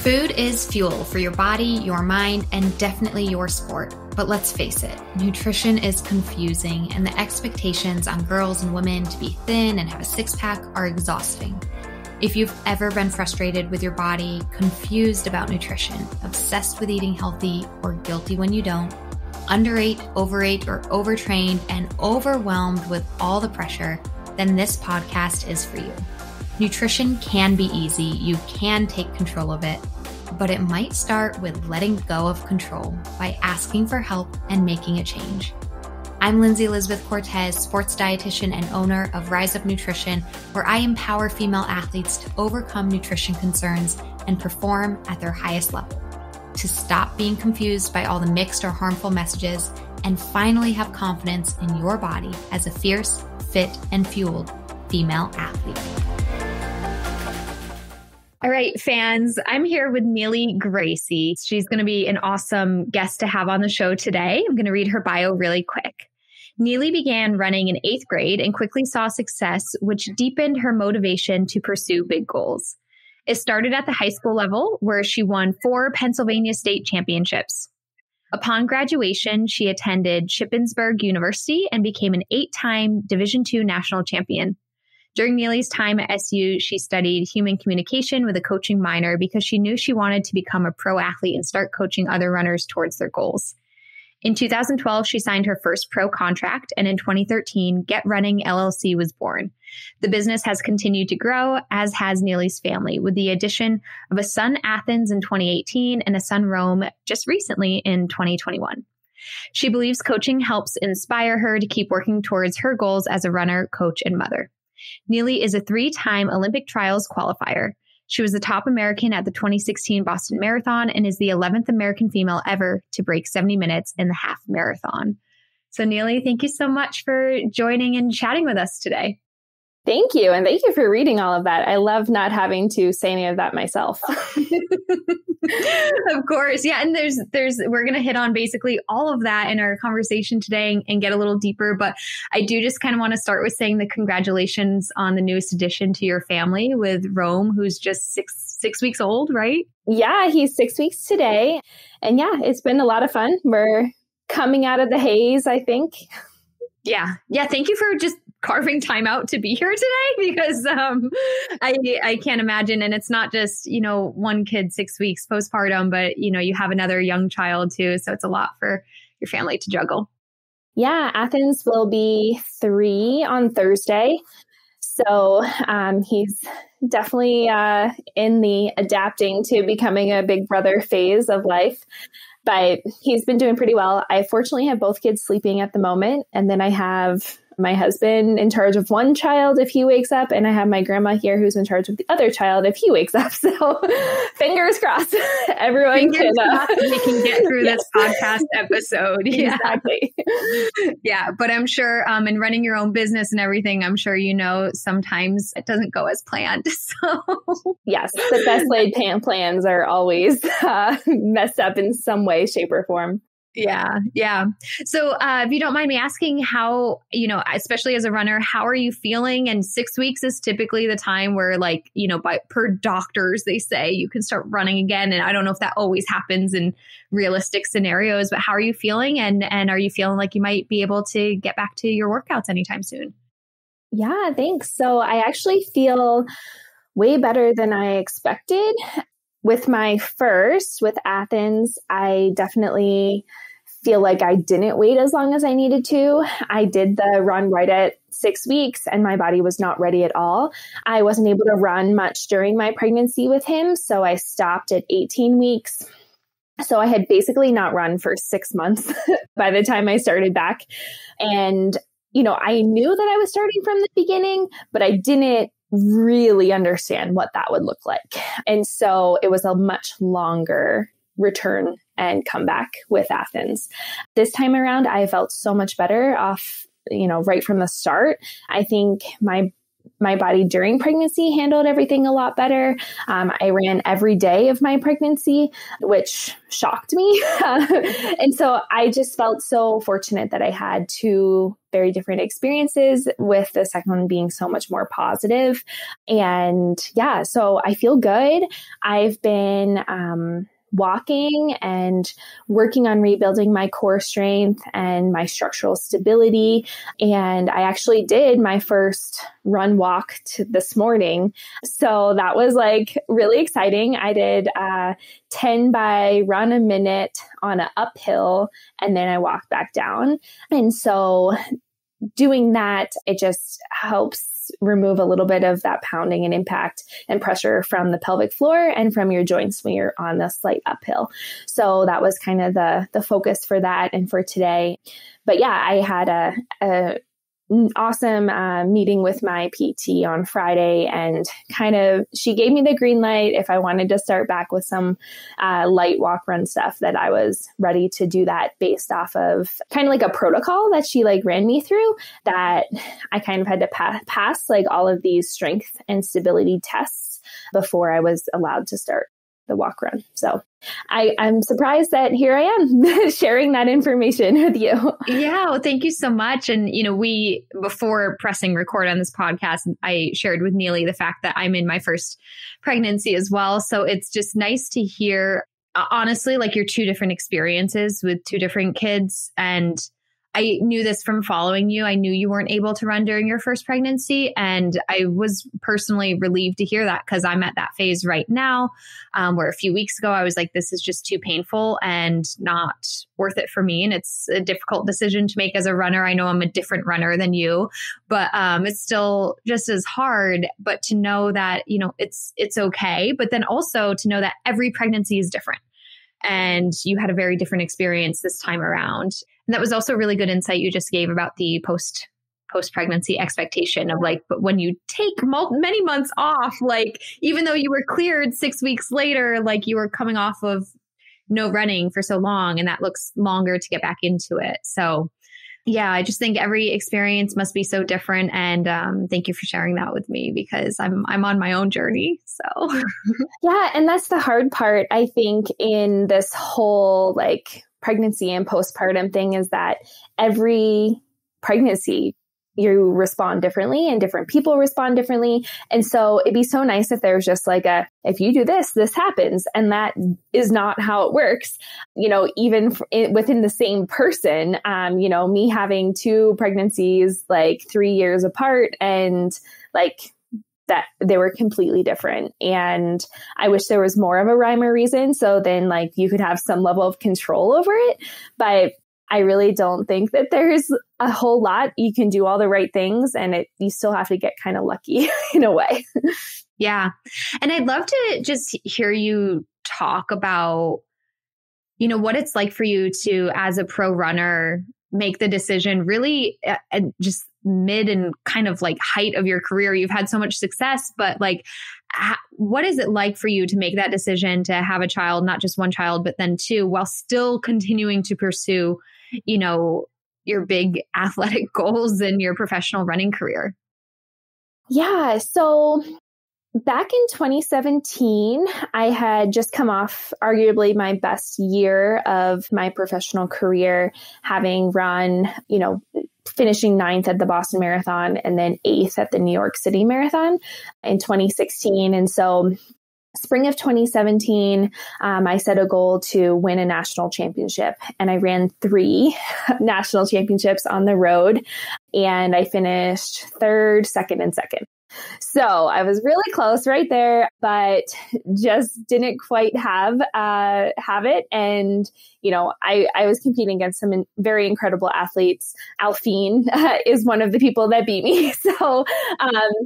Food is fuel for your body, your mind, and definitely your sport. But let's face it, nutrition is confusing, and the expectations on girls and women to be thin and have a six-pack are exhausting. If you've ever been frustrated with your body, confused about nutrition, obsessed with eating healthy, or guilty when you don't, underate, overate, or overtrained, and overwhelmed with all the pressure, then this podcast is for you. Nutrition can be easy. You can take control of it, but it might start with letting go of control by asking for help and making a change. I'm Lindsay Elizabeth Cortez, sports dietitian and owner of Rise Up Nutrition, where I empower female athletes to overcome nutrition concerns and perform at their highest level, to stop being confused by all the mixed or harmful messages, and finally have confidence in your body as a fierce, fit, and fueled female athlete. All right, fans, I'm here with Neely Gracey. She's going to be an awesome guest to have on the show today. I'm going to read her bio really quick. Neely began running in 8th grade and quickly saw success, which deepened her motivation to pursue big goals. It started at the high school level, where she won 4 Pennsylvania state championships. Upon graduation, she attended Shippensburg University and became an 8-time Division II national champion. During Neely's time at SU, she studied human communication with a coaching minor because she knew she wanted to become a pro athlete and start coaching other runners towards their goals. In 2012, she signed her first pro contract, and in 2013, Get Running LLC was born. The business has continued to grow, as has Neely's family, with the addition of a son, Athens, in 2018 and a son, Rome, just recently in 2021. She believes coaching helps inspire her to keep working towards her goals as a runner, coach, and mother. Neely is a 3-time Olympic Trials Qualifier. She was the top American at the 2016 Boston Marathon and is the 11th American female ever to break 70 minutes in the half marathon. So Neely, thank you so much for joining and chatting with us today. Thank you. And thank you for reading all of that. I love not having to say any of that myself. Of course. Yeah. And we're going to hit on basically all of that in our conversation today and get a little deeper. But I do just kind of want to start with saying the congratulations on the newest addition to your family with Rome, who's just six weeks old, right? Yeah, he's 6 weeks today. And yeah, it's been a lot of fun. We're coming out of the haze, I think. Yeah. Yeah. Thank you for just carving time out to be here today, because I can't imagine. And it's not just, one kid 6 weeks postpartum, but, you have another young child too. So it's a lot for your family to juggle. Yeah. Athens will be 3 on Thursday. So he's definitely in the adapting to becoming a big brother phase of life. But he's been doing pretty well. I fortunately have both kids sleeping at the moment. And then I have my husband in charge of one child if he wakes up. And I have my grandma here who's in charge of the other child if he wakes up. So fingers crossed, everyone we can get through this podcast episode. Yeah. Exactly. Yeah. But I'm sure in running your own business and everything, I'm sure sometimes it doesn't go as planned. So yes, the best laid plans are always messed up in some way, shape, or form. Yeah. Yeah. So if you don't mind me asking how, especially as a runner, how are you feeling? And 6 weeks is typically the time where per doctors, they say you can start running again. And I don't know if that always happens in realistic scenarios, but how are you feeling? And are you feeling like you might be able to get back to your workouts anytime soon? Yeah, thanks. So I actually feel way better than I expected. With my first, with Athens, I definitely feel like I didn't wait as long as I needed to. I did the run right at 6 weeks and my body was not ready at all. I wasn't able to run much during my pregnancy with him, so I stopped at 18 weeks. So I had basically not run for 6 months by the time I started back. And, I knew that I was starting from the beginning, but I didn't really understand what that would look like. And so it was a much longer return and comeback with Athens. This time around, I felt so much better off, right from the start. I think my my body during pregnancy handled everything a lot better. I ran every day of my pregnancy, which shocked me. And so I just felt so fortunate that I had two very different experiences, with the second one being so much more positive. And yeah, so I feel good. I've been walking and working on rebuilding my core strength and my structural stability. And I actually did my first run walk this morning. So that was like really exciting. I did 10 by run a minute on an uphill, and then I walked back down. And so doing that, it just helps remove a little bit of that pounding and impact and pressure from the pelvic floor and from your joints when you're on the slight uphill. So that was kind of the focus for that and for today. But yeah, I had a awesome meeting with my PT on Friday, and kind of she gave me the green light if I wanted to start back with some light walk run stuff, that I was ready to do that based off of kind of like a protocol that she like ran me through, that I kind of had to pass like all of these strength and stability tests before I was allowed to start the walk run. So I'm surprised that here I am sharing that information with you. Yeah. Well, thank you so much. And, before pressing record on this podcast, I shared with Neely the fact that I'm in my first pregnancy as well. So it's just nice to hear, honestly, like your two different experiences with two different kids. And I knew this from following you. I knew you weren't able to run during your first pregnancy. And I was personally relieved to hear that, because I'm at that phase right now, where a few weeks ago I was like, this is just too painful and not worth it for me. And it's a difficult decision to make as a runner. I know I'm a different runner than you, but it's still just as hard. But to know that, it's okay. But then also to know that every pregnancy is different. And you had a very different experience this time around. And that was also really good insight you just gave about the post-pregnancy expectation of like, but when you take many months off, like even though you were cleared 6 weeks later, like you were coming off of no running for so long, and that looks longer to get back into it. So yeah, I just think every experience must be so different. And thank you for sharing that with me, because I'm on my own journey. So yeah, and that's the hard part, I think, in this whole like pregnancy and postpartum thing, is that every pregnancy you respond differently and different people respond differently. And so it'd be so nice if there's just like if you do this, this happens. And that is not how it works. Even within the same person, me having two pregnancies, like 3 years apart, and like that they were completely different. And I wish there was more of a rhyme or reason. So then like you could have some level of control over it. But I really don't think that there's a whole lot. You can do all the right things, and you still have to get kind of lucky in a way. Yeah. And I'd love to just hear you talk about, what it's like for you to, as a pro runner, make the decision really just mid and kind of like height of your career. You've had so much success, but like, what is it like for you to make that decision to have a child, not just one child, but then two, while still continuing to pursue, your big athletic goals in your professional running career? Yeah. So back in 2017, I had just come off arguably my best year of my professional career, having run, finishing 9th at the Boston Marathon and then 8th at the New York City Marathon in 2016. And so spring of 2017, I set a goal to win a national championship, and I ran 3 national championships on the road, and I finished 3rd, 2nd, and 2nd. So I was really close right there, but just didn't quite have it. And, I was competing against some very incredible athletes. Alphine is one of the people that beat me. So,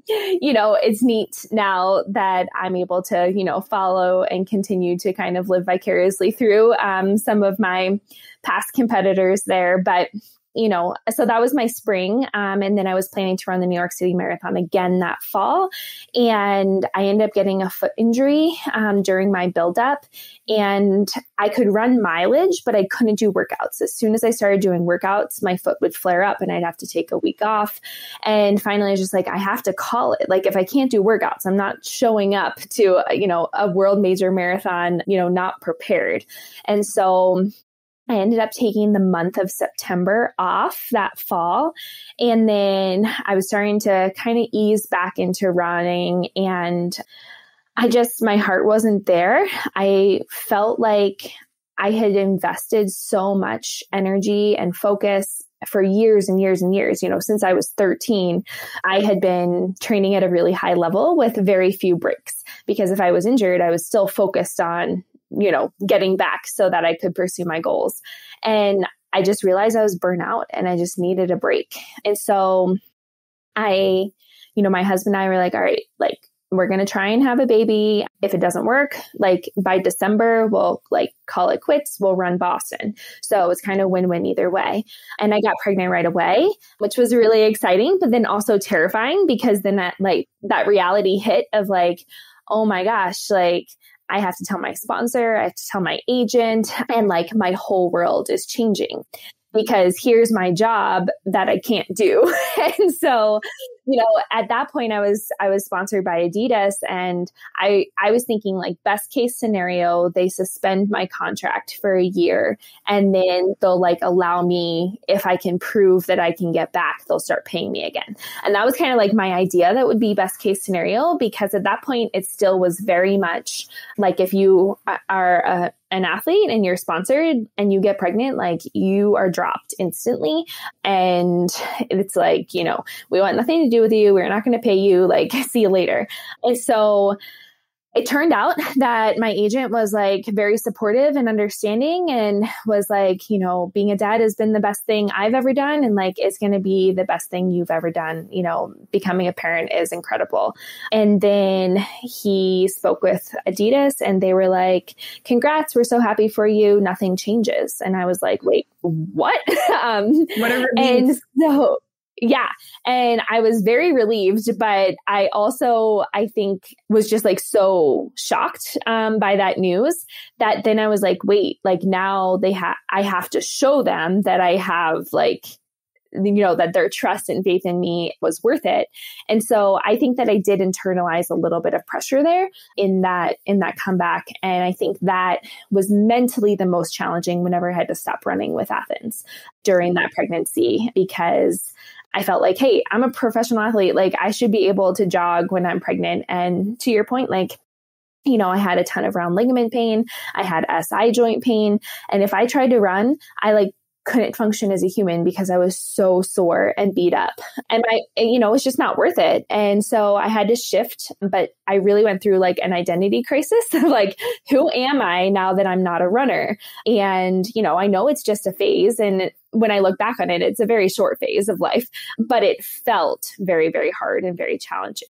it's neat now that I'm able to, follow and continue to kind of live vicariously through some of my past competitors there. But so that was my spring. And then I was planning to run the New York City Marathon again that fall. And I ended up getting a foot injury during my buildup. And I could run mileage, but I couldn't do workouts. As soon as I started doing workouts, my foot would flare up and I'd have to take a week off. And finally, I was just like, I have to call it. Like, if I can't do workouts, I'm not showing up to, a world major marathon, not prepared. And so I ended up taking the month of September off that fall. And then I was starting to kind of ease back into running, and my heart wasn't there. I felt like I had invested so much energy and focus for years and years and years. Since I was 13, I had been training at a really high level with very few breaks, because if I was injured, I was still focused on getting back so that I could pursue my goals. And I just realized I was burnt out and I just needed a break. And so my husband and I were like, all right, like, we're going to try and have a baby. If it doesn't work, like by December, we'll call it quits. We'll run Boston. So it was kind of win-win either way. And I got pregnant right away, which was really exciting, but then also terrifying, because then that reality hit of like, oh my gosh, like, I have to tell my sponsor, I have to tell my agent, and like my whole world is changing, because here's my job that I can't do. And so, at that point I was sponsored by Adidas, and I was thinking like, best case scenario, they suspend my contract for a year, and then they'll allow me, if I can prove that I can get back, they'll start paying me again. And that was kind of like my idea that would be best case scenario, because at that point it still was very much like, if you are an athlete and you're sponsored and you get pregnant, like, you are dropped instantly. And it's like, we want nothing to do with you. We're not going to pay you, like, see you later. And so it turned out that my agent was like very supportive and understanding, and was like, being a dad has been the best thing I've ever done. And like, it's going to be the best thing you've ever done. Becoming a parent is incredible. And then he spoke with Adidas, and they were like, congrats, we're so happy for you. Nothing changes. And I was like, wait, what? Whatever it means. And so, yeah. And I was very relieved, but I also, I think, was just like so shocked by that news, that then I was like, wait, like, now I have to show them that I have that their trust and faith in me was worth it. And so I think that I did internalize a little bit of pressure there in that comeback. And I think that was mentally the most challenging whenever I had to stop running with Athens during that pregnancy, because I felt like, hey, I'm a professional athlete. Like, I should be able to jog when I'm pregnant. And to your point, like, I had a ton of round ligament pain. I had SI joint pain. And if I tried to run, I couldn't function as a human, because I was so sore and beat up, and it's just not worth it. And so I had to shift, but I really went through like an identity crisis of like, who am I now that I'm not a runner? And, I know it's just a phase. And when I look back on it, it's a very short phase of life, but it felt very, very hard and very challenging.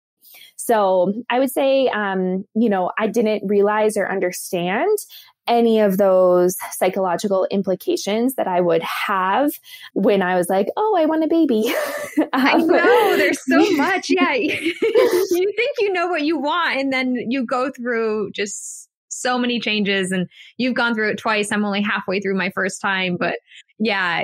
So I would say, I didn't realize or understand any of those psychological implications that I would have when I was like, oh, I want a baby. I know, there's so much. Yeah. You think you know what you want, and then you go through just so many changes, and you've gone through it twice. I'm only halfway through my first time, but yeah,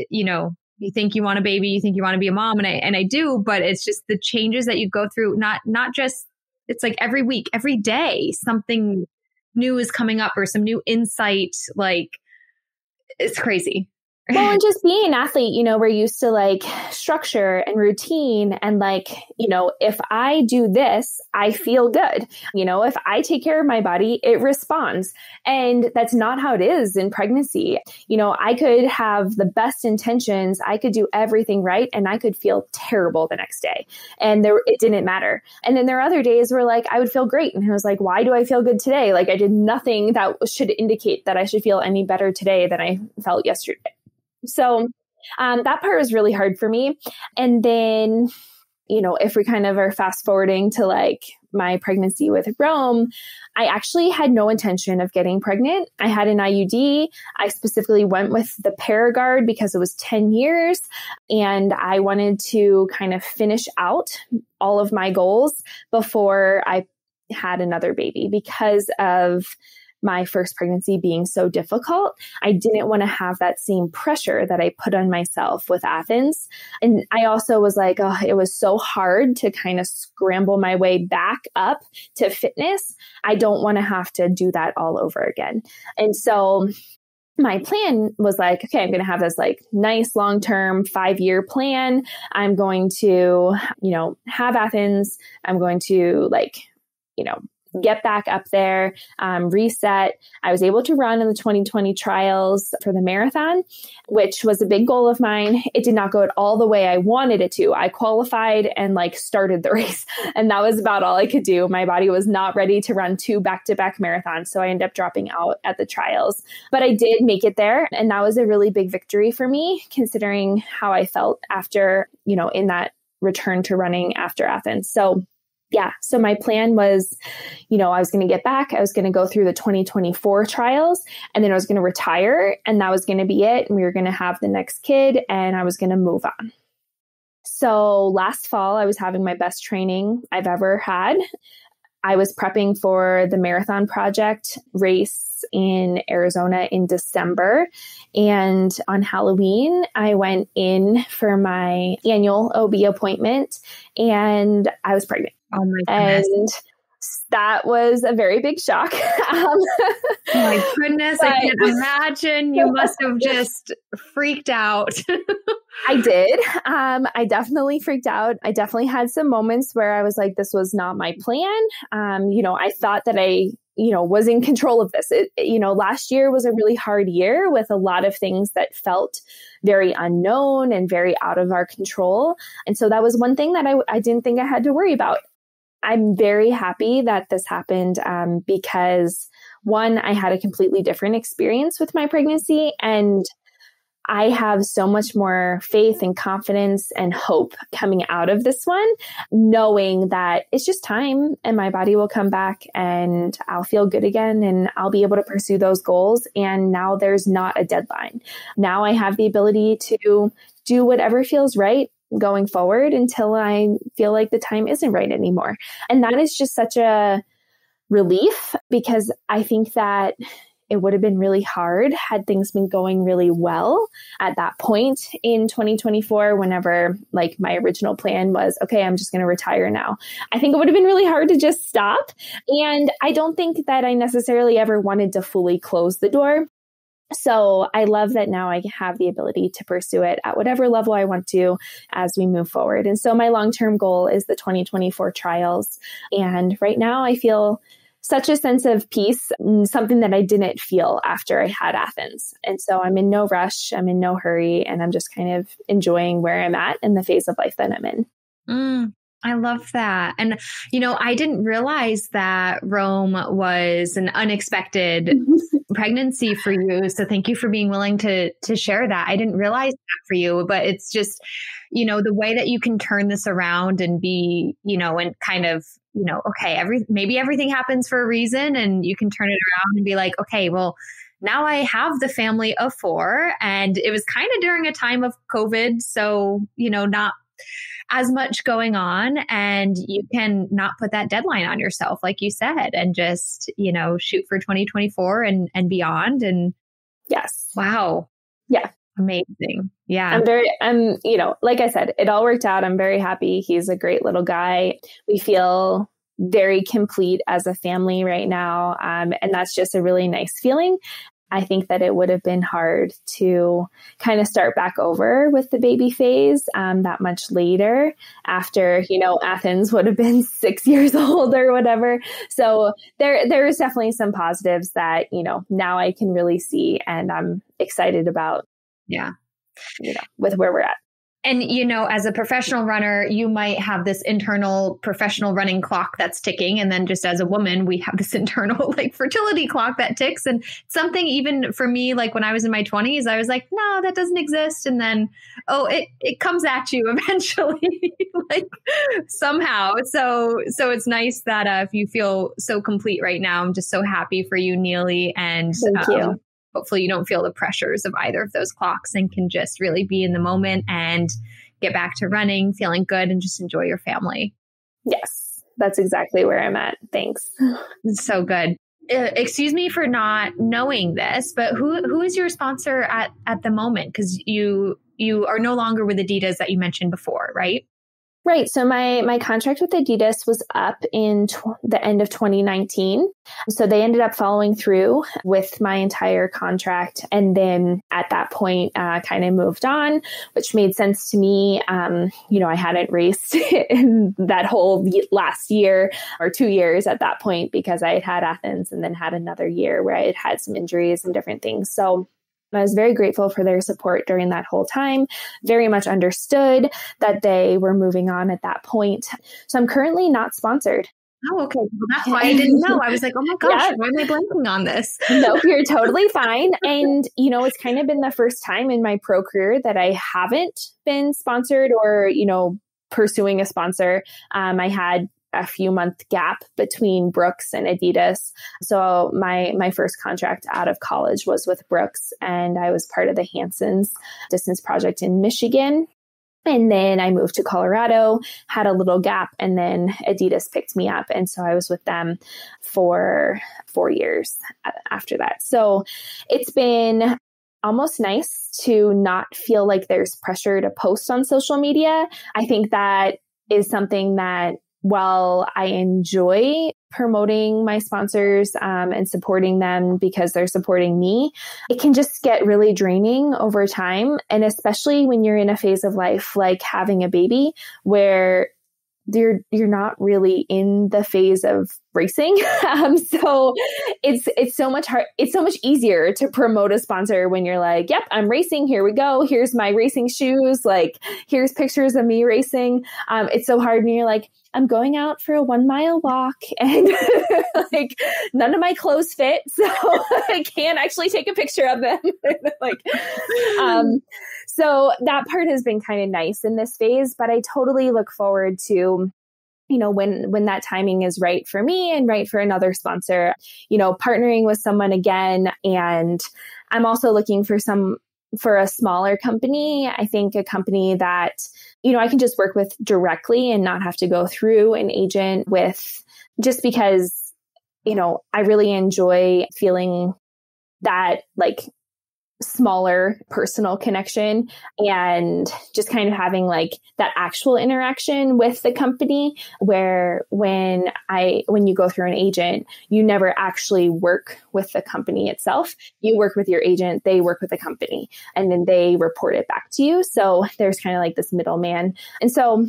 you think you want a baby, you think you want to be a mom, and I do, but it's just the changes that you go through, not just, it's like every week, every day, something new is coming up, or some new insight. Like, it's crazy. Well, and just being an athlete, we're used to like structure and routine, and like, if I do this, I feel good. If I take care of my body, it responds. And that's not how it is in pregnancy. I could have the best intentions. I could do everything right, and I could feel terrible the next day. And it didn't matter. And then there are other days where like, I would feel great. And I was like, why do I feel good today? Like, I did nothing that should indicate that I should feel any better today than I felt yesterday. So that part was really hard for me. And then, if we kind of are fast forwarding to like my pregnancy with Rome, I actually had no intention of getting pregnant. I had an IUD. I specifically went with the Paragard because it was 10 years and I wanted to kind of finish out all of my goals before I had another baby because of my first pregnancy being so difficult. I didn't want to have that same pressure that I put on myself with Athens. And I also was like, oh, it was so hard to kind of scramble my way back up to fitness. I don't want to have to do that all over again. And so my plan was like, okay, I'm going to have this like nice long-term 5-year plan. I'm going to, have Athens. I'm going to get back up there, reset. I was able to run in the 2020 trials for the marathon, which was a big goal of mine. It did not go all the way I wanted it to. I qualified and started the race. And that was about all I could do. My body was not ready to run 2 back-to-back marathons. So I ended up dropping out at the trials, but I did make it there. And that was a really big victory for me, considering how I felt after, in that return to running after Athens. So my plan was, I was going to get back. I was going to go through the 2024 trials and then I was going to retire and that was going to be it. And we were going to have the next kid and I was going to move on. So last fall, I was having my best training I've ever had. I was prepping for the Marathon Project race in Arizona in December. And on Halloween, I went in for my annual OB appointment and I was pregnant. Oh my goodness. And that was a very big shock. Oh my goodness. I can't imagine. You must have just freaked out. I did. I definitely freaked out. I definitely had some moments where I was like, this was not my plan. I thought that I was in control of this. Last year was a really hard year with a lot of things that felt very unknown and very out of our control. And so that was one thing that I didn't think I had to worry about. I'm very happy that this happened because one, I had a completely different experience with my pregnancy and I have so much more faith and confidence and hope coming out of this one, knowing that it's just time and my body will come back and I'll feel good again and I'll be able to pursue those goals. And now there's not a deadline. Now I have the ability to do whatever feels right going forward until I feel like the time isn't right anymore. And that is just such a relief because I think that it would have been really hard had things been going really well at that point in 2024, whenever my original plan was, okay, I'm just going to retire now. I think it would have been really hard to just stop. And I don't think that I necessarily ever wanted to fully close the door. So I love that now I have the ability to pursue it at whatever level I want to as we move forward. And so my long-term goal is the 2024 trials. And right now I feel such a sense of peace, something that I didn't feel after I had Athens. And so I'm in no rush, I'm in no hurry, and I'm just kind of enjoying where I'm at in the phase of life that I'm in. I love that. And, I didn't realize that Rome was an unexpected pregnancy for you. So thank you for being willing to share that. I didn't realize that for you, but it's just, the way that you can turn this around and be, and kind of, okay, maybe everything happens for a reason and you can turn it around and be like, okay, well, now I have the family of 4 and it was kind of during a time of COVID. So, not as much going on and you can not put that deadline on yourself, like you said, and just, shoot for 2024 and beyond. And yes. Wow. Yeah. Amazing. Yeah. I'm like I said, it all worked out. I'm very happy. He's a great little guy. We feel very complete as a family right now. And that's just a really nice feeling. I think that it would have been hard to kind of start back over with the baby phase that much later after, Athens would have been 6 years old or whatever. So there is definitely some positives that, now I can really see and I'm excited about, yeah, with where we're at. And, as a professional runner, you might have this internal professional running clock that's ticking. And then just as a woman, we have this internal fertility clock that ticks. And something even for me, when I was in my 20s, I was like, no, that doesn't exist. And then, it comes at you eventually, somehow. So it's nice that if you feel so complete right now, I'm just so happy for you, Neely. And thank you. Hopefully you don't feel the pressures of either of those clocks and can just really be in the moment and get back to running, feeling good, and just enjoy your family. Yes, that's exactly where I'm at. Thanks. So good. Excuse me for not knowing this, but who is your sponsor at the moment? Because you are no longer with Adidas that you mentioned before, right? Right. So my contract with Adidas was up in the end of 2019. So they ended up following through with my entire contract. And then at that point, kind of moved on, which made sense to me. I hadn't raced in that whole last year or 2 years at that point because I had Athens and then had another year where I had some injuries and different things. So I was very grateful for their support during that whole time, very much understood that they were moving on at that point. So I'm currently not sponsored. Oh, okay. Well, that's why I didn't know. I was like, oh my gosh, why am I blanking on this? No, you're totally fine. And, it's kind of been the first time in my pro career that I haven't been sponsored or, pursuing a sponsor. I had a few month gap between Brooks and Adidas. So my first contract out of college was with Brooks, and I was part of the Hanson's distance project in Michigan. And then I moved to Colorado, had a little gap, and then Adidas picked me up. And so I was with them for 4 years after that. So it's been almost nice to not feel like there's pressure to post on social media. I think that is something that while I enjoy promoting my sponsors and supporting them because they're supporting me, it can just get really draining over time. And especially when you're in a phase of life like having a baby where you're not really in the phase of racing. So it's so much hard. It's so much easier to promote a sponsor when you're like, yep, I'm racing. Here we go. Here's my racing shoes. Here's pictures of me racing. It's so hard when you're like, I'm going out for a 1 mile walk and none of my clothes fit. So I can't actually take a picture of them. So that part has been kind of nice in this phase, but I totally look forward to, when that timing is right for me and right for another sponsor, partnering with someone again. And I'm also looking for a smaller company. I think a company that, I can just work with directly and not have to go through an agent with, just because, I really enjoy feeling that smaller personal connection and just kind of having that actual interaction with the company where when you go through an agent, you never actually work with the company itself. You work with your agent, they work with the company, and then they report it back to you. So there's kind of this middleman. And so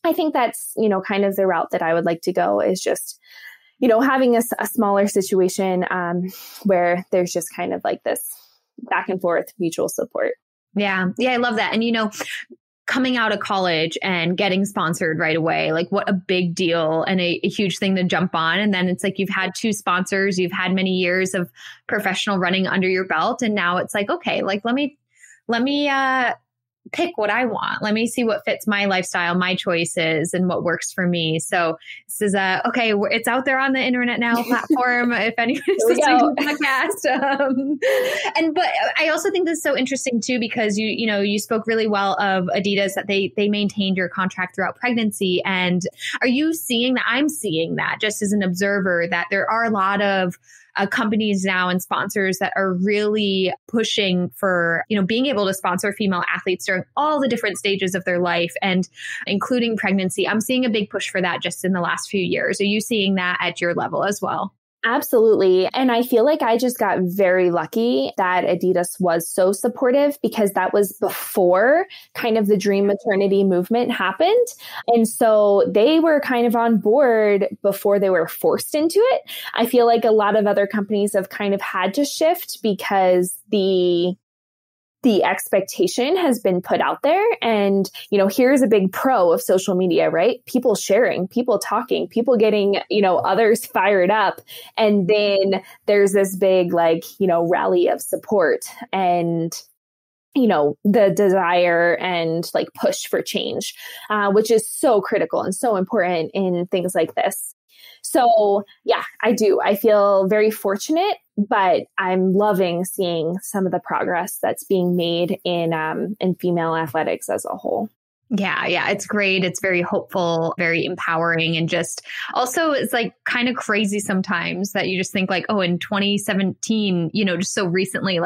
I think that's, kind of the route that I would like to go is just, having a smaller situation where there's just kind of this back and forth mutual support. Yeah. I love that. And, coming out of college and getting sponsored right away, what a big deal and a huge thing to jump on. And then it's you've had 2 sponsors, you've had many years of professional running under your belt. And now it's okay, let me pick what I want. Let me see what fits my lifestyle, my choices, and what works for me. So this is okay. It's out there on the internet now platform. If anyone's listening to the podcast, but I also think this is so interesting too because you spoke really well of Adidas that they maintained your contract throughout pregnancy. And are you seeing that? I'm seeing that just as an observer that there are a lot of companies now and sponsors that are really pushing for, being able to sponsor female athletes during all the different stages of their life and including pregnancy. I'm seeing a big push for that just in the last few years. Are you seeing that at your level as well? Absolutely. And I feel like I just got very lucky that Adidas was so supportive because that was before kind of the dream maternity movement happened. And so they were kind of on board before they were forced into it. I feel like a lot of other companies have kind of had to shift because the the expectation has been put out there. And, here's a big pro of social media, right? People sharing, people talking, people getting, others fired up. And then there's this big, rally of support and, the desire and push for change, which is so critical and so important in things like this. So yeah, I do. I feel very fortunate, but I'm loving seeing some of the progress that's being made in female athletics as a whole. Yeah, it's great. It's very hopeful, very empowering, and just also it's kind of crazy sometimes that you just think in 2017, just so recently,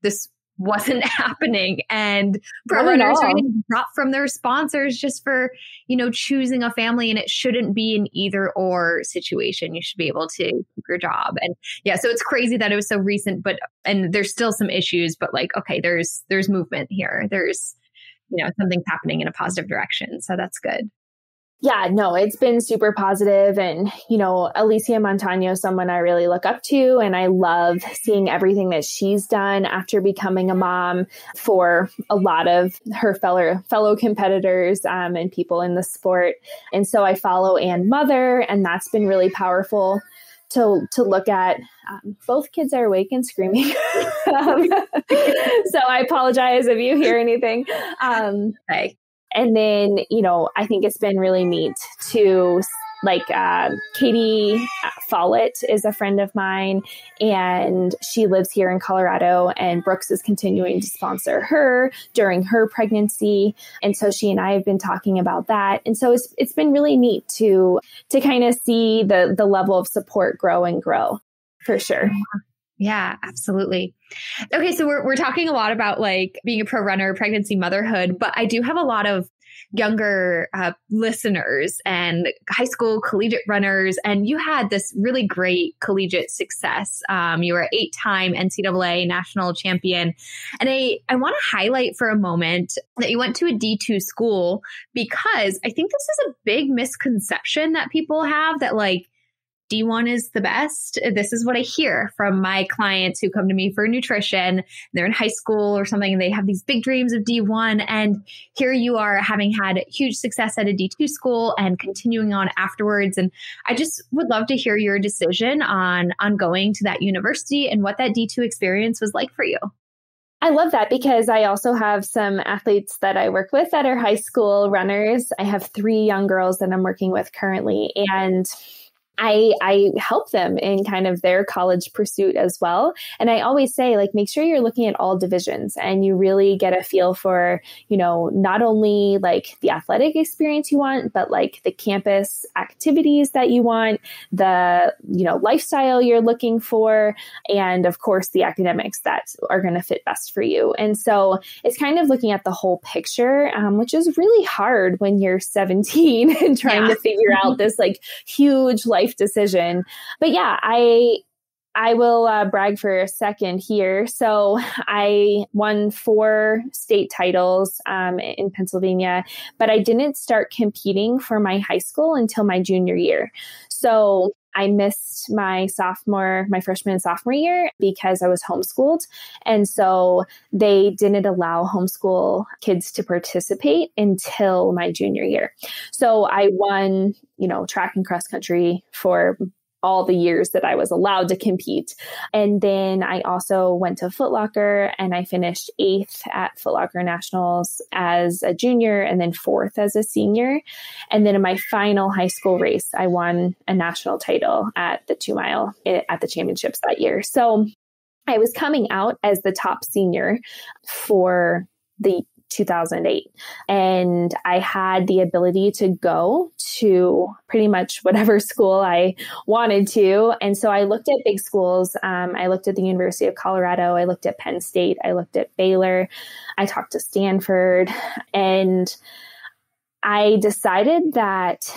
this wasn't happening, and pro runners are getting dropped from their sponsors just for, choosing a family, and it shouldn't be an either or situation. You should be able to keep your job. And yeah, so it's crazy that it was so recent, and there's still some issues, but okay, there's movement here. There's, something's happening in a positive direction. So that's good. Yeah, no, it's been super positive. And, Alicia Montano, someone I really look up to, and I love seeing everything that she's done after becoming a mom for a lot of her fellow competitors and people in the sport. And so I follow Ann Mother, and that's been really powerful to look at. Both kids are awake and screaming. So I apologize if you hear anything. Okay. And then, I think it's been really neat to Katie Follett is a friend of mine, and she lives here in Colorado, and Brooks is continuing to sponsor her during her pregnancy. And so she and I have been talking about that. And so it's been really neat to kind of see the level of support grow and grow, for sure. Yeah, absolutely. Okay. So we're talking a lot about being a pro runner, pregnancy, motherhood, but I do have a lot of younger listeners and high school collegiate runners. And you had this really great collegiate success. You were an 8-time NCAA national champion. And I want to highlight for a moment that you went to a D2 school, because I think this is a big misconception that people have that D1 is the best. This is what I hear from my clients who come to me for nutrition. They're in high school or something, and they have these big dreams of D1. And here you are having had huge success at a D2 school and continuing on afterwards. And I just would love to hear your decision on going to that university and what that D2 experience was like for you. I love that, because I also have some athletes that I work with that are high school runners. I have 3 young girls that I'm working with currently, and I help them in kind of their college pursuit as well. And I always say, make sure you're looking at all divisions and you really get a feel for, not only the athletic experience you want, but the campus activities that you want, the, lifestyle you're looking for, and of course the academics that are going to fit best for you. And so it's kind of looking at the whole picture, which is really hard when you're 17 and trying to figure out this huge life decision. But yeah, I will brag for a second here. So I won 4 state titles in Pennsylvania, but I didn't start competing for my high school until my junior year. So I missed my freshman and sophomore year because I was homeschooled. And so they didn't allow homeschool kids to participate until my junior year. So I won, track and cross country for all the years that I was allowed to compete. And then I also went to Foot Locker, and I finished 8th at Foot Locker Nationals as a junior, and then 4th as a senior. And then in my final high school race, I won a national title at the 2 mile at the championships that year. So I was coming out as the top senior for the 2008. And I had the ability to go to pretty much whatever school I wanted to. And so I looked at big schools. I looked at the University of Colorado. I looked at Penn State. I looked at Baylor. I talked to Stanford. And I decided that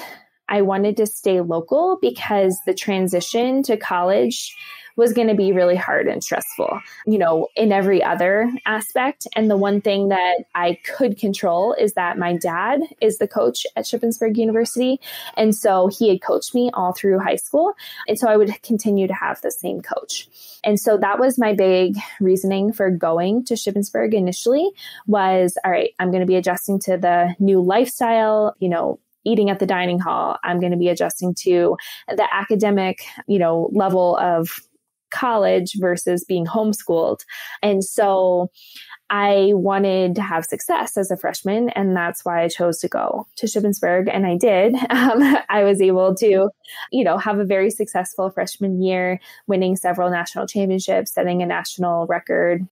I wanted to stay local because the transition to college was going to be really hard and stressful, in every other aspect. And the one thing that I could control is that my dad is the coach at Shippensburg University. And so he had coached me all through high school. And so I would continue to have the same coach. And so that was my big reasoning for going to Shippensburg initially was, all right, I'm going to be adjusting to the new lifestyle, eating at the dining hall. I'm going to be adjusting to the academic, level of college versus being homeschooled. And so I wanted to have success as a freshman, and that's why I chose to go to Shippensburg. And I did. I was able to, have a very successful freshman year, winning several national championships, setting a national record.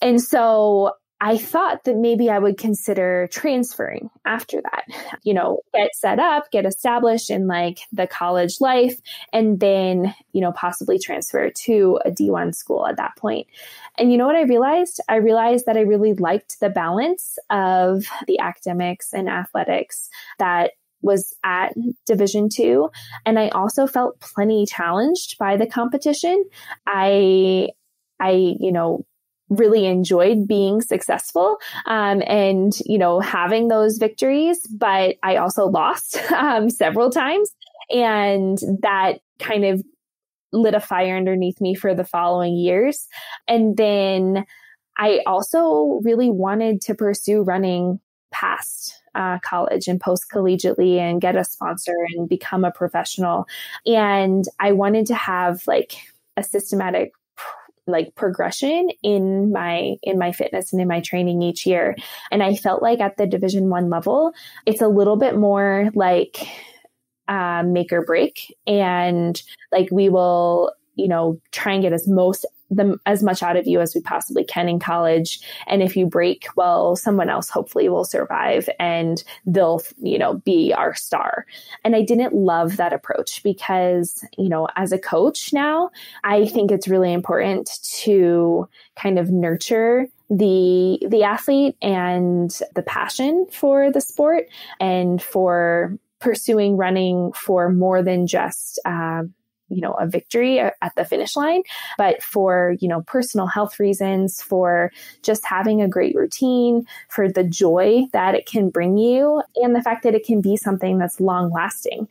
And so I thought that maybe I would consider transferring after that, get set up, get established in like the college life, and then, possibly transfer to a D1 school at that point. And you know what I realized? I realized that I really liked the balance of the academics and athletics that was at Division II. And I also felt plenty challenged by the competition. I really enjoyed being successful and, having those victories, but I also lost several times. And that kind of lit a fire underneath me for the following years. And then I also really wanted to pursue running past college and post collegiately and get a sponsor and become a professional. And I wanted to have like a systematic progression in my fitness and in my training each year. And I felt like at the Division I level, it's a little bit more like make or break. And like we will, try and get as much out of you as we possibly can in college. And if you break, well, someone else hopefully will survive and they'll, be our star. And I didn't love that approach because, as a coach now, I think it's really important to kind of nurture the athlete and the passion for the sport and for pursuing running for more than just, a victory at the finish line, but for, personal health reasons, for just having a great routine, for the joy that it can bring you, and the fact that it can be something that's long lasting.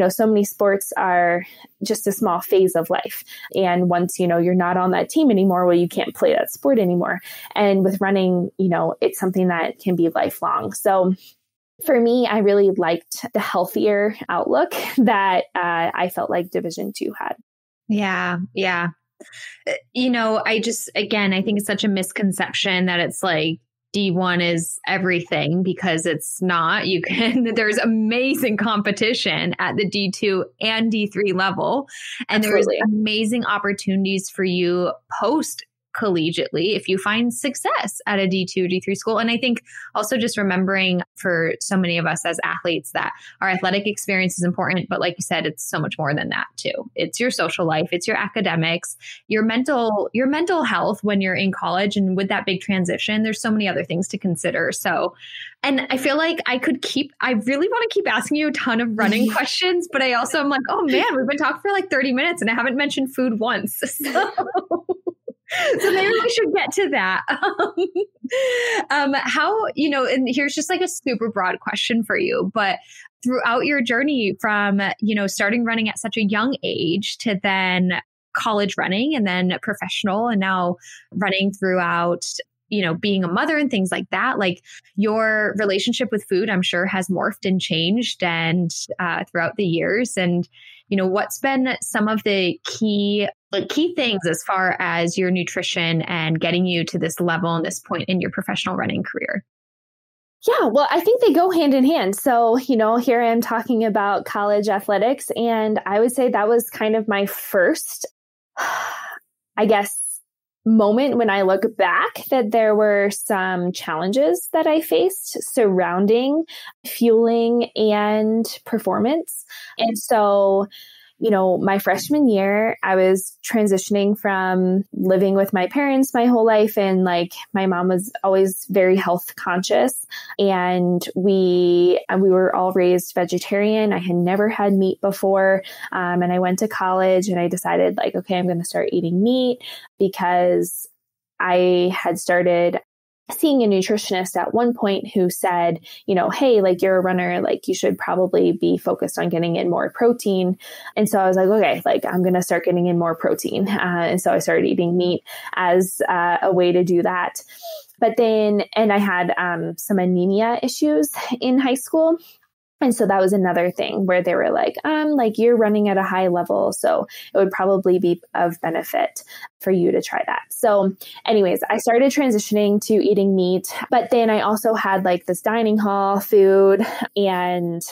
So many sports are just a small phase of life. And once, you're not on that team anymore, well, you can't play that sport anymore. And with running, it's something that can be lifelong. So for me, I really liked the healthier outlook that I felt like Division II had. Yeah. Yeah. I think it's such a misconception that it's like D1 is everything, because it's not. There's amazing competition at the D2 and D3 level. And Absolutely. There's amazing opportunities for you post collegiately if you find success at a D2, D3 school. And I think also just remembering for so many of us as athletes that our athletic experience is important, but like you said, it's so much more than that too. It's your social life, it's your academics, your mental health when you're in college. And with that big transition, there's so many other things to consider. So, and I feel like I really want to keep asking you a ton of running questions, but I also am like, oh man, we've been talking for like 30 minutes and I haven't mentioned food once. So maybe we should get to that. And here's just like a super broad question for you, but throughout your journey from, starting running at such a young age to then college running and then professional and now running throughout, being a mother and things like that, like your relationship with food, I'm sure has morphed and changed and throughout the years. And, what's been some of the key things as far as your nutrition and getting you to this level and this point in your professional running career? Yeah, well, I think they go hand in hand. So, here I am talking about college athletics, and I would say that was kind of my first, I guess, moment when I look back that there were some challenges that I faced surrounding fueling and performance. And so, my freshman year, I was transitioning from living with my parents my whole life. And like my mom was always very health conscious. And we were all raised vegetarian. I had never had meat before. And I went to college and I decided like, okay, I'm going to start eating meat because I had started seeing a nutritionist at one point who said, hey, like you're a runner, like you should probably be focused on getting in more protein. And so I was like, okay, like I'm going to start getting in more protein. And so I started eating meat as a way to do that. But then, and I had some anemia issues in high school. And so that was another thing where they were like you're running at a high level, so it would probably be of benefit for you to try that. So anyways, I started transitioning to eating meat, but then I also had like this dining hall food and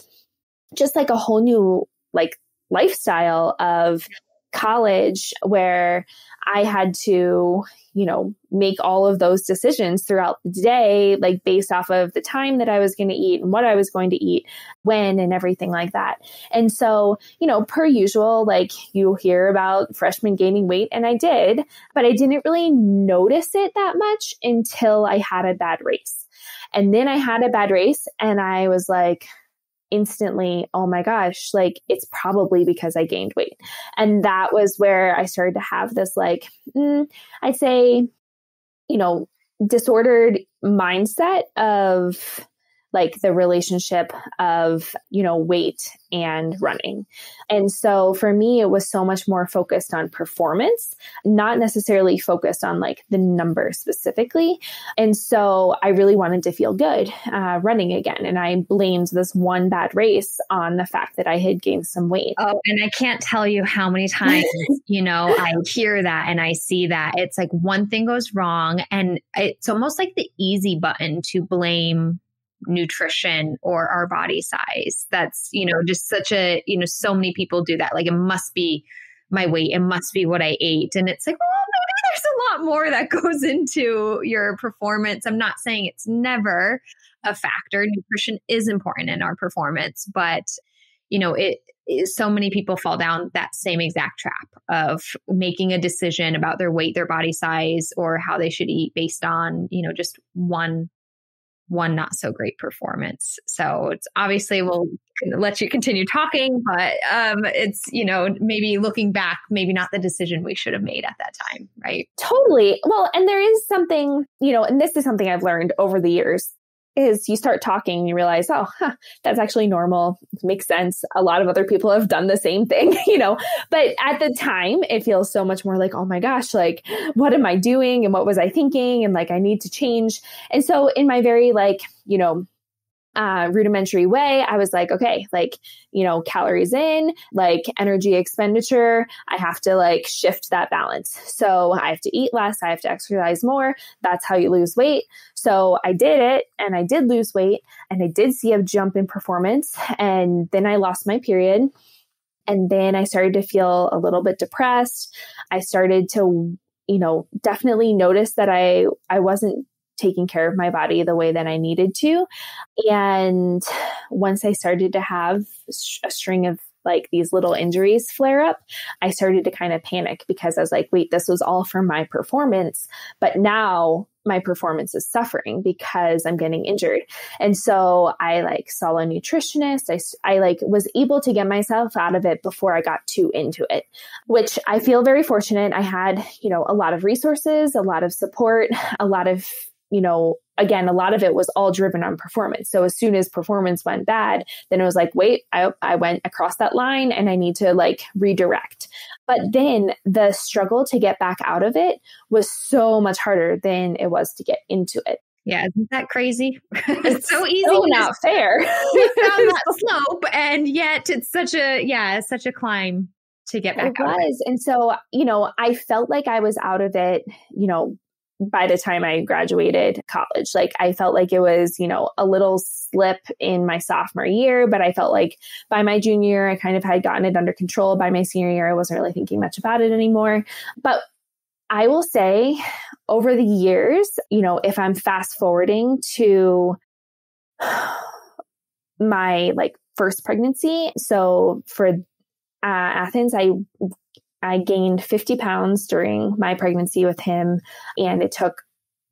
just like a whole new like lifestyle of college where I had to, make all of those decisions throughout the day, like based off of the time that I was going to eat and what I was going to eat, when, and everything like that. And so, per usual, like you hear about freshmen gaining weight, and I did, but I didn't really notice it that much until I had a bad race. And then I had a bad race and I was like, instantly, oh my gosh, like it's probably because I gained weight. And that was where I started to have this like, I'd say, disordered mindset of like the relationship of, weight and running. And so for me, it was so much more focused on performance, not necessarily focused on like the number specifically. And so I really wanted to feel good running again. And I blamed this one bad race on the fact that I had gained some weight. Oh, and I can't tell you how many times, I hear that and I see that. It's like one thing goes wrong and it's almost like the easy button to blame nutrition or our body size. That's, just such a, so many people do that. Like it must be my weight. It must be what I ate. And it's like, well, maybe there's a lot more that goes into your performance. I'm not saying it's never a factor. Nutrition is important in our performance, but so many people fall down that same exact trap of making a decision about their weight, their body size, or how they should eat based on, just one not so great performance. So it's obviously we'll let you continue talking, but it's, maybe looking back, maybe not the decision we should have made at that time. Right. Totally. Well, and there is something, and this is something I've learned over the years, is you start talking and you realize, that's actually normal. It makes sense. A lot of other people have done the same thing, but at the time it feels so much more like, oh my gosh, like, what am I doing? And what was I thinking? And like, I need to change. And so in my very rudimentary way, I was like, okay, like, calories in, like energy expenditure, I have to like shift that balance. So I have to eat less, I have to exercise more. That's how you lose weight. So I did it and I did lose weight and I did see a jump in performance. And then I lost my period. And then I started to feel a little bit depressed. I started to, definitely notice that I wasn't taking care of my body the way that I needed to. And once I started to have a string of like these little injuries flare up, I started to kind of panic because I was like, wait, this was all for my performance, but now my performance is suffering because I'm getting injured. And so I like saw a nutritionist. I like was able to get myself out of it before I got too into it, which I feel very fortunate. I had, a lot of resources, a lot of support, a lot of, again, a lot of it was all driven on performance. So as soon as performance went bad, then it was like, wait, I went across that line and I need to like redirect. But then the struggle to get back out of it was so much harder than it was to get into it. Yeah, isn't that crazy? It's so easy. So not fair. Down that slope, and yet it's such a climb to get back out. It was. And so, I felt like I was out of it, by the time I graduated college. Like I felt like it was, a little slip in my sophomore year, but I felt like by my junior year, I kind of had gotten it under control. By my senior year, I wasn't really thinking much about it anymore. But I will say over the years, if I'm fast forwarding to my like first pregnancy, so for Athens, I gained 50 pounds during my pregnancy with him, and it took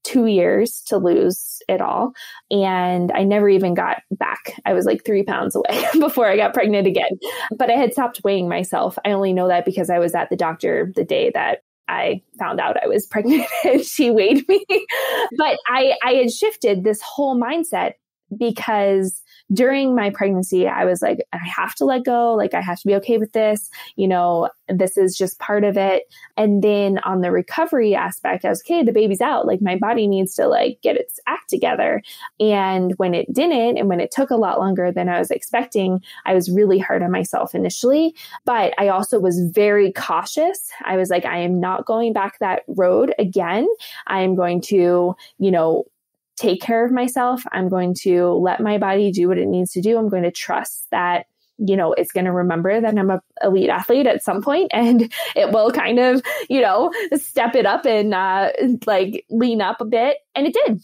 2 years to lose it all. And I never even got back. I was like 3 pounds away before I got pregnant again. But I had stopped weighing myself. I only know that because I was at the doctor the day that I found out I was pregnant and she weighed me. But I had shifted this whole mindset because during my pregnancy, I was like, I have to let go. Like, I have to be okay with this. This is just part of it. And then on the recovery aspect, I was, okay, the baby's out. Like, my body needs to get its act together. And when it didn't, and when it took a lot longer than I was expecting, I was really hard on myself initially. But I also was very cautious. I was like, I am not going back that road again. I am going to, take care of myself. I'm going to let my body do what it needs to do. I'm going to trust that, it's going to remember that I'm an elite athlete at some point, and it will kind of, step it up and lean up a bit. And it did.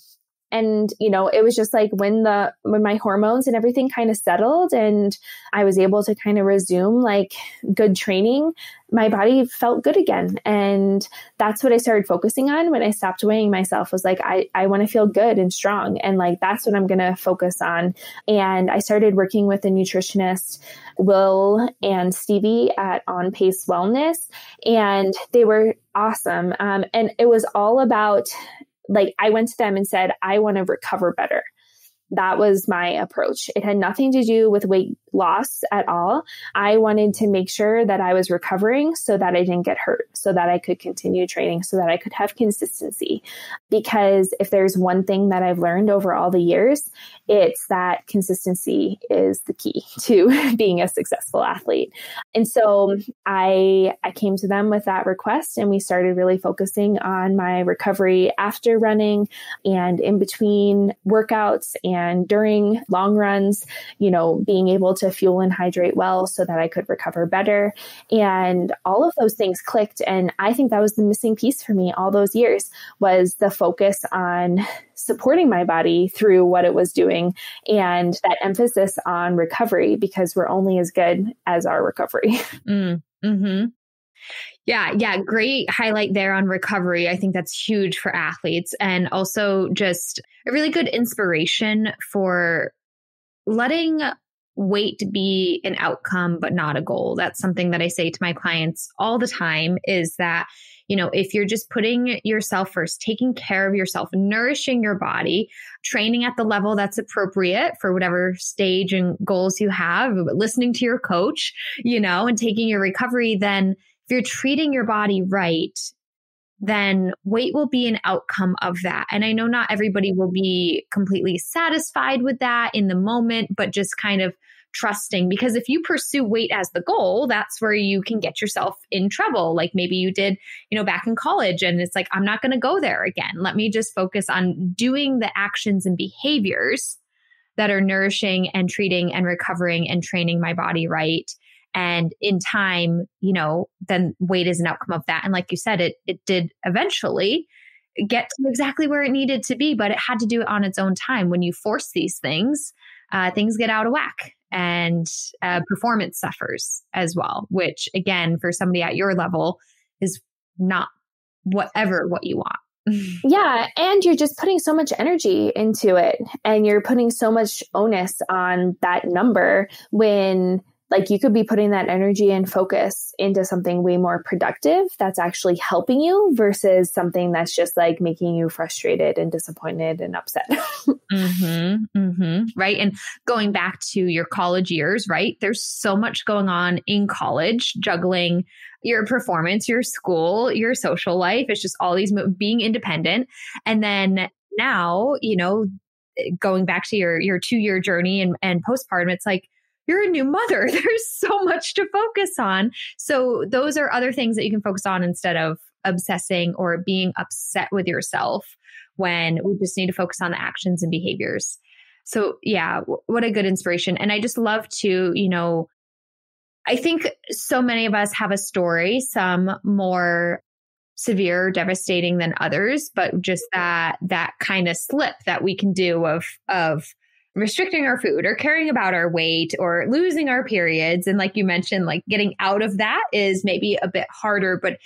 And, it was just like when my hormones and everything kind of settled and I was able to kind of resume good training, my body felt good again. And that's what I started focusing on when I stopped weighing myself, was I want to feel good and strong. And that's what I'm going to focus on. And I started working with a nutritionist, Will and Stevie at On Pace Wellness, and they were awesome. And it was all about, I went to them and said, I want to recover better. That was my approach. It had nothing to do with weight loss at all. I wanted to make sure that I was recovering so that I didn't get hurt, so that I could continue training, so that I could have consistency. Because if there's one thing that I've learned over all the years, it's that consistency is the key to being a successful athlete. And so I came to them with that request, and we started really focusing on my recovery after running and in between workouts and during long runs, being able to fuel and hydrate well so that I could recover better. And all of those things clicked. And I think that was the missing piece for me all those years, was the focus on supporting my body through what it was doing and that emphasis on recovery, because we're only as good as our recovery. Mm-hmm. Yeah. Great highlight there on recovery. I think that's huge for athletes, and also just a really good inspiration for letting weight be an outcome, but not a goal. That's something that I say to my clients all the time, is that, if you're just putting yourself first, taking care of yourself, nourishing your body, training at the level that's appropriate for whatever stage and goals you have, listening to your coach, and taking your recovery, then if you're treating your body right, then weight will be an outcome of that. And I know not everybody will be completely satisfied with that in the moment, but just kind of trusting, because if you pursue weight as the goal, that's where you can get yourself in trouble. Like maybe you did, back in college, and it's like, I'm not going to go there again. Let me just focus on doing the actions and behaviors that are nourishing and treating and recovering and training my body right. And in time, then weight is an outcome of that. And like you said, it did eventually get to exactly where it needed to be, but it had to do it on its own time. When you force these things, things get out of whack, and performance suffers as well, which again, for somebody at your level is not what you want. Yeah. And you're just putting so much energy into it, and you're putting so much onus on that number, when you could be putting that energy and focus into something way more productive that's actually helping you, versus something that's just making you frustrated and disappointed and upset. Right. And going back to your college years, right? There's so much going on in college, juggling your performance, your school, your social life. It's just all these being independent. And then now, going back to your 2-year journey and postpartum, it's like, you're a new mother. There's so much to focus on. So those are other things that you can focus on instead of obsessing or being upset with yourself, when we just need to focus on the actions and behaviors. So yeah, what a good inspiration. And I just love to, I think so many of us have a story, some more severe, devastating than others, but just that kind of slip that we can do of restricting our food or caring about our weight or losing our periods. And like you mentioned, like getting out of that is maybe a bit harder, but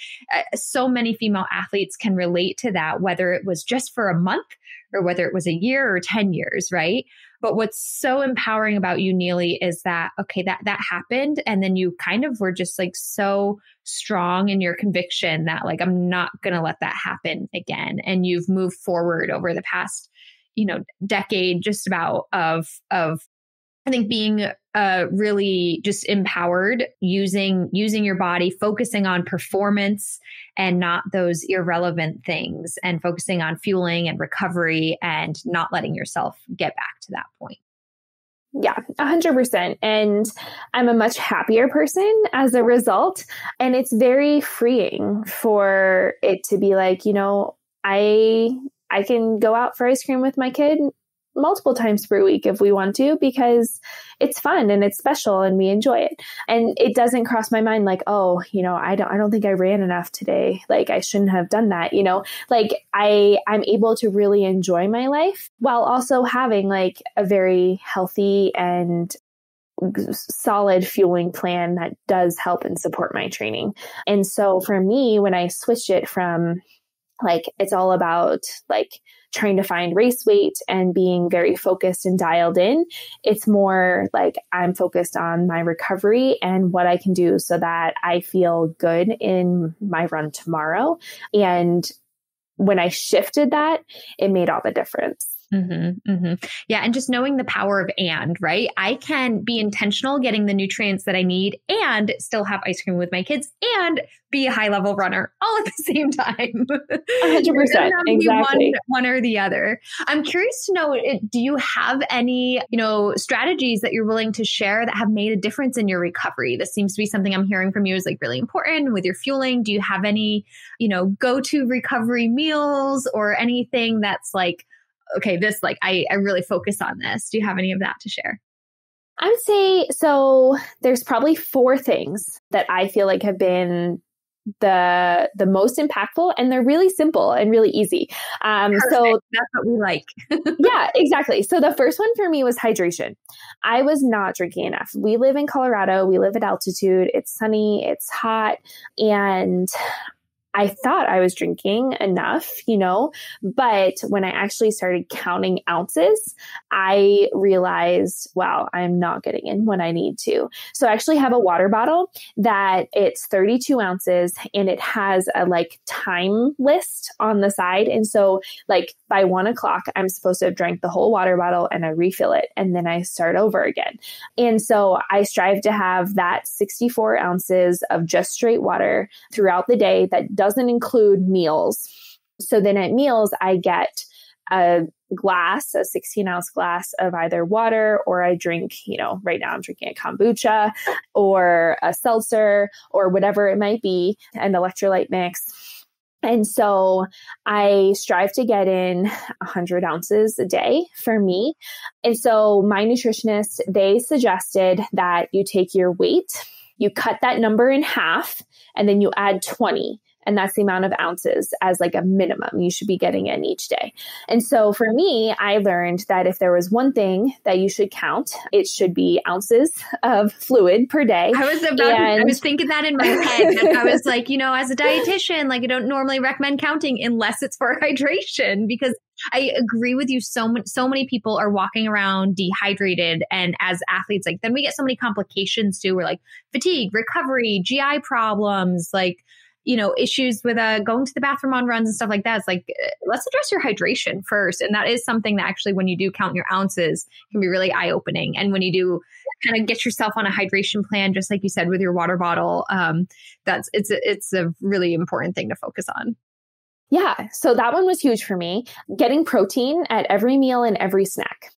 so many female athletes can relate to that, whether it was just for a month or whether it was a year or 10 years, right? But what's so empowering about you, Neely, is that, okay, that happened. And then you kind of were just like so strong in your conviction that like, I'm not going to let that happen again. And you've moved forward over the past, decade just about of I think being really just empowered, using your body, focusing on performance and not those irrelevant things, and focusing on fueling and recovery and not letting yourself get back to that point. Yeah, 100%. And I'm a much happier person as a result. And it's very freeing for it to be like, I can go out for ice cream with my kid multiple times per week if we want to, because it's fun and it's special and we enjoy it. And it doesn't cross my mind like, oh, I don't think I ran enough today. Like I shouldn't have done that. Like I'm able to really enjoy my life while also having like a very healthy and solid fueling plan that does help and support my training. And so for me, when I switched it from like, it's all about like trying to find race weight and being very focused and dialed in, it's more like I'm focused on my recovery and what I can do so that I feel good in my run tomorrow. And when I shifted that, it made all the difference. Mm-hmm, mm-hmm. Yeah. And just knowing the power of right? I can be intentional getting the nutrients that I need and still have ice cream with my kids and be a high level runner all at the same time. 100%. Exactly. One or the other. I'm curious to know, do you have any, strategies that you're willing to share that have made a difference in your recovery? This seems to be something I'm hearing from you is like really important with your fueling. Do you have any, go-to recovery meals or anything that's like, okay, this like, I really focus on this. Do you have any of that to share? I would say, so there's probably 4 things that I feel like have been the most impactful, and they're really simple and really easy. So that's what we like. Yeah, exactly. So the first one for me was hydration. I was not drinking enough. We live in Colorado. We live at altitude. It's sunny. It's hot. And I thought I was drinking enough, but when I actually started counting ounces, I realized, wow, I'm not getting in when I need to. So I actually have a water bottle that it's 32 ounces and it has a like time list on the side. And so like by 1:00, I'm supposed to have drank the whole water bottle and I refill it and then I start over again. And so I strive to have that 64 ounces of just straight water throughout the day that doesn't include meals. So then at meals, I get a 16-ounce glass of either water, or I drink, right now I'm drinking a kombucha or a seltzer or whatever it might be, an electrolyte mix. And so I strive to get in 100 ounces a day for me. And so my nutritionist, they suggested that you take your weight, you cut that number in half, and then you add 20. And that's the amount of ounces as like a minimum you should be getting in each day. And so for me, I learned that if there was one thing that you should count, it should be ounces of fluid per day. I was thinking that in my head. I was like, as a dietitian, like I don't normally recommend counting unless it's for hydration, because I agree with you. So many people are walking around dehydrated, and as athletes, like then we get so many complications too. We're like fatigue, recovery, GI problems, like issues with going to the bathroom on runs and stuff like that. It's like, let's address your hydration first. And that is something that actually, when you do count your ounces, can be really eye-opening. And when you do kind of get yourself on a hydration plan, just like you said, with your water bottle, it's a really important thing to focus on. Yeah. So that one was huge for me. Getting protein at every meal and every snack.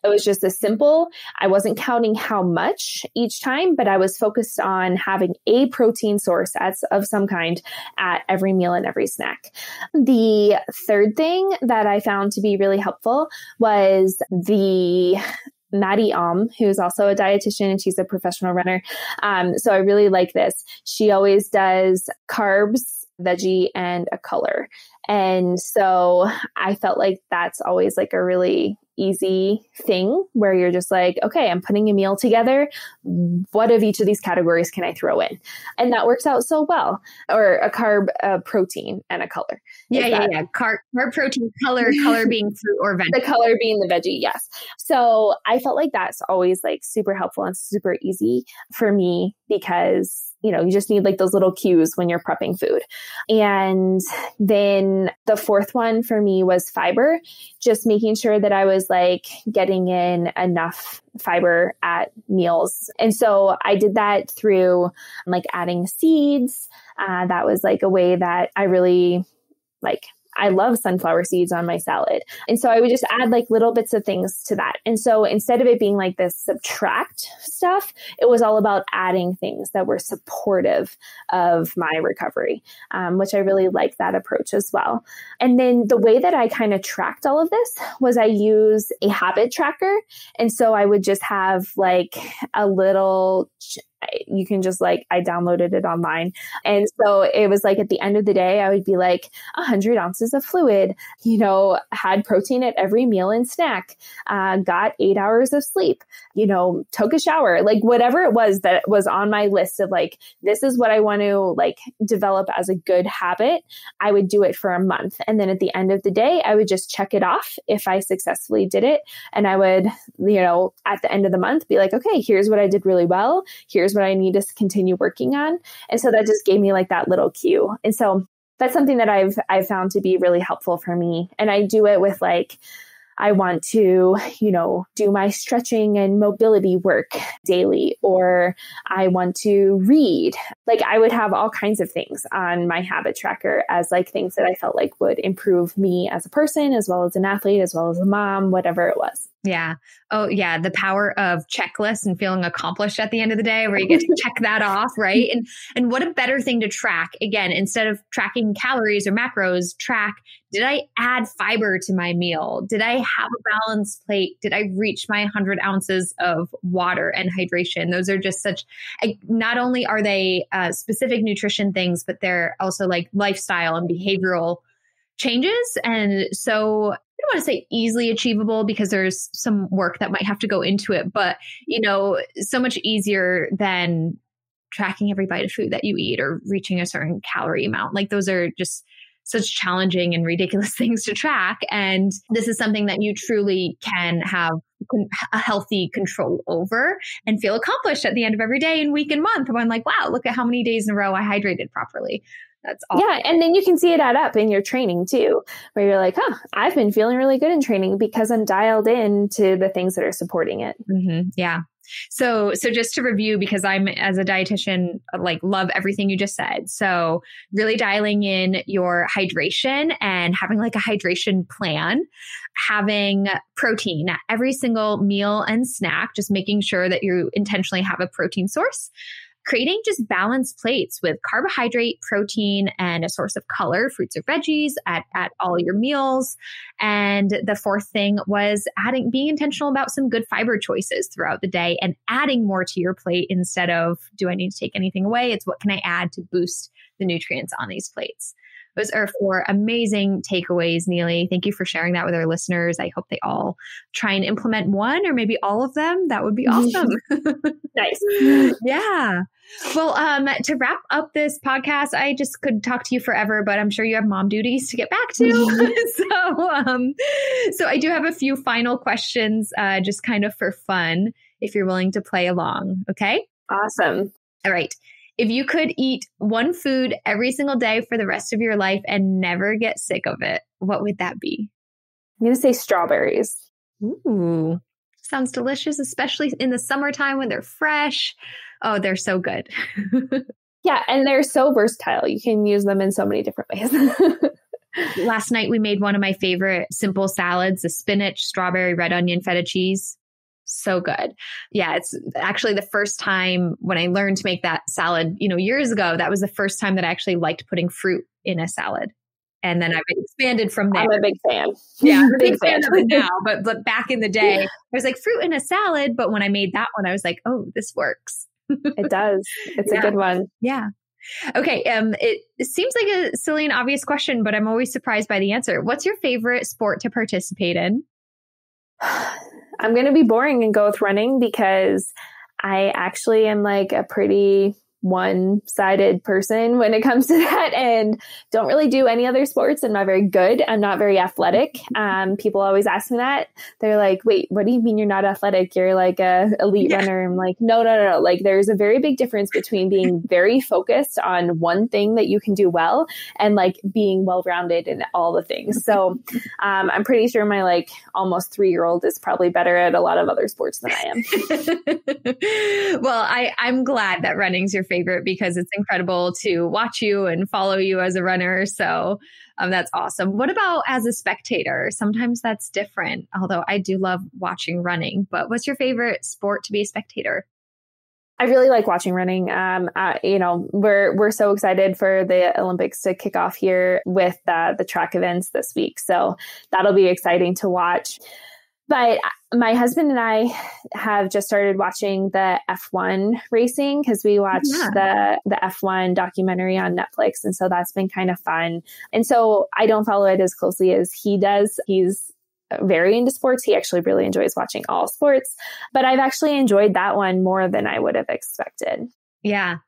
It was just as simple. I wasn't counting how much each time, but I was focused on having a protein source of some kind at every meal and every snack. The third thing that I found to be really helpful was the Maddie who's also a dietitian and she's a professional runner. So I really like this. She always does carbs, veggie, and a color. And so I felt like that's always like a really easy thing where you're just like, okay, I'm putting a meal together. What of each of these categories can I throw in? And that works out so well. Or a carb, a protein, and a color. Yeah. Carb, protein, color being fruit or veggie. The color being the veggie, yes. So I felt like that's always like super helpful and super easy for me because, you know, you just need like those little cues when you're prepping food. And then the fourth one for me was fiber, just making sure that I was like getting in enough fiber at meals. And so I did that through like adding seeds. That was like a way that I really I love sunflower seeds on my salad. And so I would just add like little bits of things to that. And so instead of it being like this subtract stuff, it was all about adding things that were supportive of my recovery, which I really like that approach as well. And then the way that I kind of tracked all of this was I use a habit tracker. And so I would just have like a little you can just like, I downloaded it online. And so it was like at the end of the day, I would be like 100 ounces of fluid, you know, had protein at every meal and snack, got 8 hours of sleep, you know, took a shower, like whatever it was that was on my list of like, this is what I want to like develop as a good habit. I would do it for a month. And then at the end of the day, I would just check it off if I successfully did it. And I would, you know, at the end of the month be like, okay, here's what I did really well. Here's what I need to continue working on. And so that just gave me like that little cue. And so that's something that I've found to be really helpful for me. And I do it with like, I want to, you know, do my stretching and mobility work daily, or I want to read. Like I would have all kinds of things on my habit tracker as like things that I felt like would improve me as a person, as well as an athlete, as well as a mom, whatever it was. Yeah. Oh, yeah. The power of checklists and feeling accomplished at the end of the day where you get to check that off, right? And what a better thing to track. Again, instead of tracking calories or macros, track, did I add fiber to my meal? Did I have a balanced plate? Did I reach my 100 ounces of water and hydration? Those are just such, not only are they specific nutrition things, but they're also like lifestyle and behavioral changes. And so I don't want to say easily achievable because there's some work that might have to go into it, but you know, so much easier than tracking every bite of food that you eat or reaching a certain calorie amount. Like those are just such challenging and ridiculous things to track. And this is something that you truly can have a healthy control over and feel accomplished at the end of every day and week and month. When I'm like, wow, look at how many days in a row I hydrated properly. That's awesome. Yeah. And then you can see it add up in your training too, where you're like, I've been feeling really good in training because I'm dialed in to the things that are supporting it. Mm-hmm. Yeah. So just to review, because I'm as a dietitian, like love everything you just said. So really dialing in your hydration and having like a hydration plan, having protein at every single meal and snack, just making sure that you intentionally have a protein source. Creating just balanced plates with carbohydrate, protein, and a source of color, fruits or veggies at all your meals. And the fourth thing was being intentional about some good fiber choices throughout the day and adding more to your plate instead of, do I need to take anything away? It's what can I add to boost the nutrients on these plates? Those are 4 amazing takeaways, Neely. Thank you for sharing that with our listeners. I hope they all try and implement one or maybe all of them. That would be awesome. Nice. Yeah. Well, to wrap up this podcast, I just could talk to you forever, but I'm sure you have mom duties to get back to. So I do have a few final questions, just kind of for fun, if you're willing to play along. Okay. Awesome. All right. If you could eat one food every single day for the rest of your life and never get sick of it, what would that be? I'm going to say strawberries. Ooh, sounds delicious, especially in the summertime when they're fresh. Oh, they're so good. Yeah. And they're so versatile. You can use them in so many different ways. Last night, we made one of my favorite simple salads, the spinach, strawberry, red onion, feta cheese. So good. Yeah. It's actually the first time when I learned to make that salad, years ago, that was the first time that I actually liked putting fruit in a salad. And then I've expanded from there. I'm a big fan. Yeah, I'm a big fan of it now. But back in the day, I was like, fruit in a salad. But when I made that one, I was like, oh, this works. It does. It's a good one. Yeah. Okay. It seems like a silly and obvious question, but I'm always surprised by the answer. What's your favorite sport to participate in? I'm going to be boring and go with running because I actually am like a pretty one-sided person when it comes to that and don't really do any other sports. I'm not very good. I'm not very athletic. People always ask me that. They're like, wait, what do you mean you're not athletic? You're like a elite runner. I'm like, no. Like there's a very big difference between being very focused on one thing that you can do well and like being well-rounded in all the things. So I'm pretty sure my like almost 3-year-old is probably better at a lot of other sports than I am. Well, I'm glad that running's your favorite because it's incredible to watch you and follow you as a runner. So that's awesome. What about as a spectator? Sometimes that's different, although I do love watching running. But what's your favorite sport to be a spectator? I really like watching running. We're so excited for the Olympics to kick off here with the track events this week. So that'll be exciting to watch. But my husband and I have just started watching the F1 racing because we watched the F1 documentary on Netflix. And so that's been kind of fun. And so I don't follow it as closely as he does. He's very into sports. He actually really enjoys watching all sports. But I've actually enjoyed that one more than I would have expected. Yeah.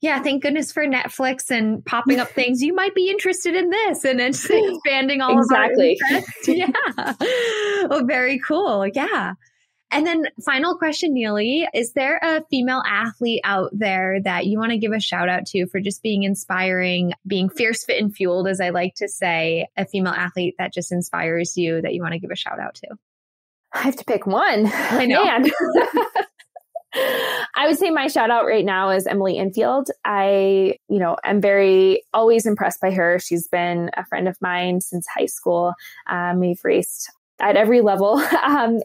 Yeah, thank goodness for Netflix and popping up things you might be interested in this and it's expanding all of our interests. Yeah. Well, very cool. Yeah. And then final question, Neely, is there a female athlete out there that you want to give a shout out to for just being inspiring, being fierce, fit, and fueled, as I like to say, a female athlete that just inspires you that you want to give a shout out to? I have to pick one. I know. I would say my shout out right now is Emily Infield. I'm very always impressed by her. She's been a friend of mine since high school. We've raced at every level.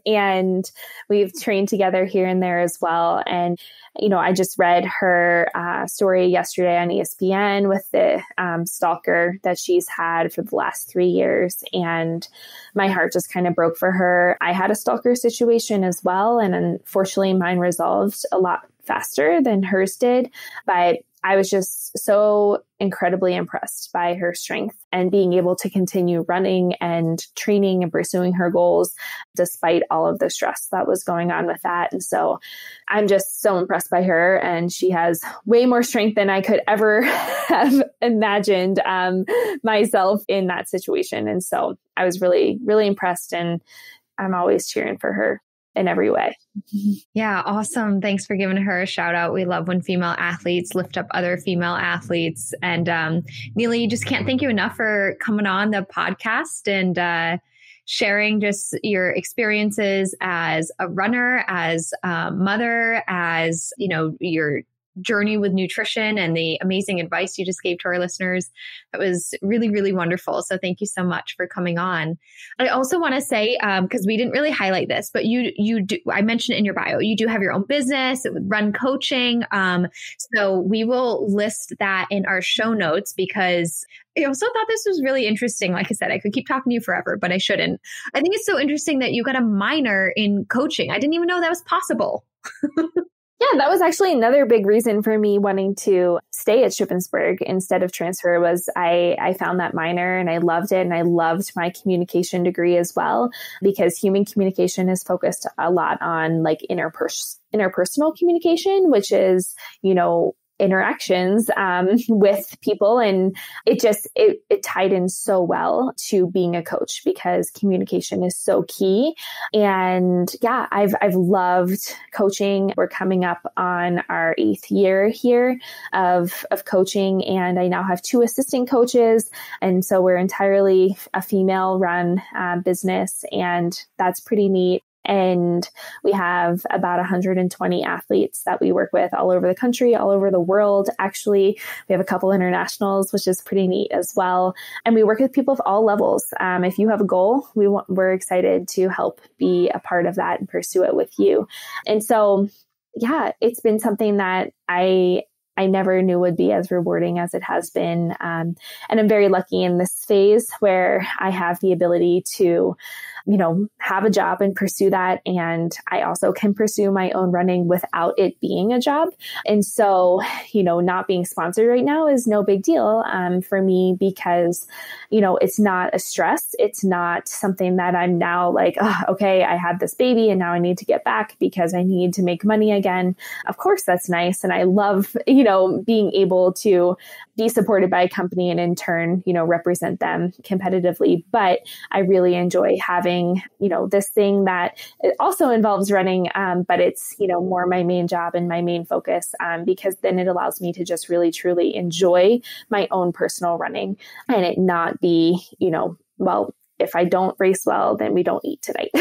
And we've trained together here and there as well. And, I just read her story yesterday on ESPN with the stalker that she's had for the last 3 years. And my heart just kind of broke for her. I had a stalker situation as well. And unfortunately, mine resolved a lot faster than hers did. But I was just so incredibly impressed by her strength and being able to continue running and training and pursuing her goals despite all of the stress that was going on with that. And so I'm just so impressed by her. And she has way more strength than I could ever have imagined myself in that situation. And so I was really, really impressed, and I'm always cheering for her in every way. Yeah, awesome. Thanks for giving her a shout out. We love when female athletes lift up other female athletes. And Neely, just can't thank you enough for coming on the podcast and sharing just your experiences as a runner, as a mother, as, your journey with nutrition and the amazing advice you just gave to our listeners. That was really, really wonderful. So thank you so much for coming on. I also want to say, because we didn't really highlight this, but you do, I mentioned it in your bio, you do have your own business with Run Coaching. So we will list that in our show notes because I also thought this was really interesting. Like I said, I could keep talking to you forever, but I shouldn't. I think it's so interesting that you got a minor in coaching. I didn't even know that was possible. Yeah, that was actually another big reason for me wanting to stay at Shippensburg instead of transfer was I found that minor and I loved it. And I loved my communication degree as well, because human communication is focused a lot on like interpersonal communication, which is, interactions with people. And it tied in so well to being a coach because communication is so key. And yeah, I've loved coaching. We're coming up on our 8th year here of coaching, and I now have 2 assistant coaches. And so we're entirely a female run business, and that's pretty neat. And we have about 120 athletes that we work with all over the country, all over the world. Actually, we have a couple internationals, which is pretty neat as well. And we work with people of all levels. If you have a goal, we're excited to help be a part of that and pursue it with you. And so, yeah, it's been something that I never knew would be as rewarding as it has been. And I'm very lucky in this phase where I have the ability to have a job and pursue that. And I also can pursue my own running without it being a job. And so, not being sponsored right now is no big deal for me because, it's not a stress. It's not something that I'm now like, oh, okay, I had this baby and now I need to get back because I need to make money again. Of course, that's nice. And I love, being able to be supported by a company and in turn, represent them competitively. But I really enjoy having, this thing that it also involves running, but it's, more my main job and my main focus because then it allows me to just really, truly enjoy my own personal running and it not be, well, if I don't race well, then we don't eat tonight.